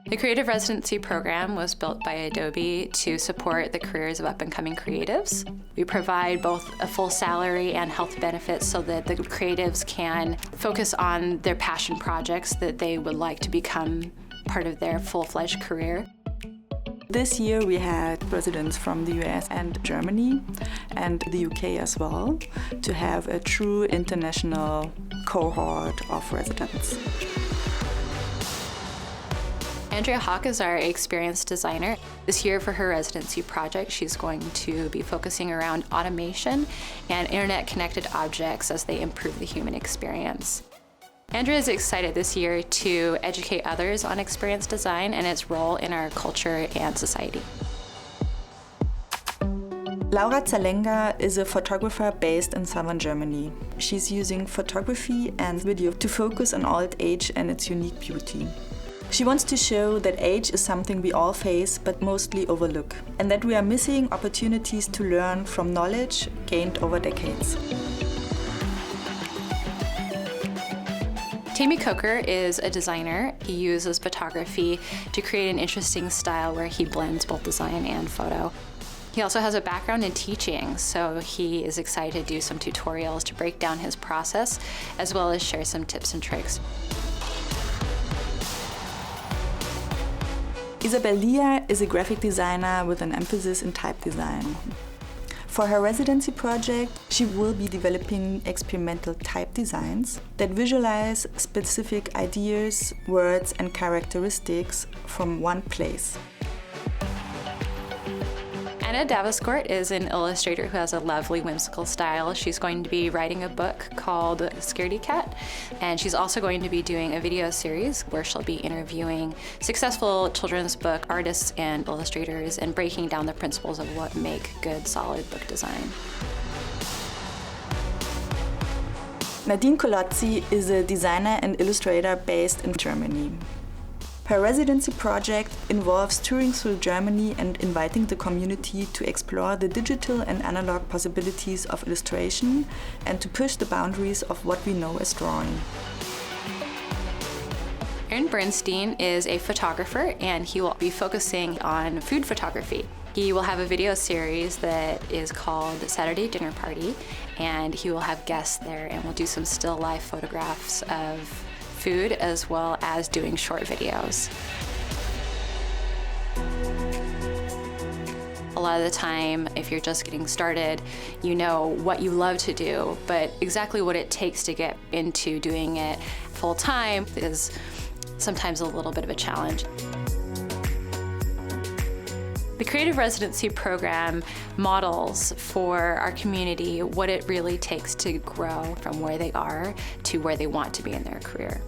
The Creative Residency program was built by Adobe to support the careers of up-and-coming creatives. We provide both a full salary and health benefits so that the creatives can focus on their passion projects that they would like to become part of their full-fledged career. This year we had residents from the US and Germany and the UK as well to have a true international cohort of residents. Andrea Hock is our experienced designer. This year for her residency project, she's going to be focusing around automation and internet-connected objects as they improve the human experience. Andrea is excited this year to educate others on experience design and its role in our culture and society. Zalenga is a photographer based in southern Germany. She's using photography and video to focus on old age and its unique beauty. She wants to show that age is something we all face but mostly overlook, and that we are missing opportunities to learn from knowledge gained over decades. Temi Coker is a designer. He uses photography to create an interesting style where he blends both design and photo. He also has a background in teaching, so he is excited to do some tutorials to break down his process, as well as share some tips and tricks. Isabel Lea is a graphic designer with an emphasis in type design. For her residency project, she will be developing experimental type designs that visualize specific ideas, words, and characteristics from one place. Daviscourt is an illustrator who has a lovely whimsical style. She's going to be writing a book called Scaredy Cat, and she's also going to be doing a video series where she'll be interviewing successful children's book artists and illustrators and breaking down the principles of what make good, solid book design. Nadine Kolodziey is a designer and illustrator based in Germany. Her residency project involves touring through Germany and inviting the community to explore the digital and analog possibilities of illustration and to push the boundaries of what we know as drawing. Bernstein is a photographer, and he will be focusing on food photography. He will have a video series that is called Saturday Dinner Party, and he will have guests there and we'll do some still life photographs of food as well as doing short videos. A lot of the time, if you're just getting started, you know what you love to do, but exactly what it takes to get into doing it full time is sometimes a little bit of a challenge. The Creative Residency program models for our community what it really takes to grow from where they are to where they want to be in their career.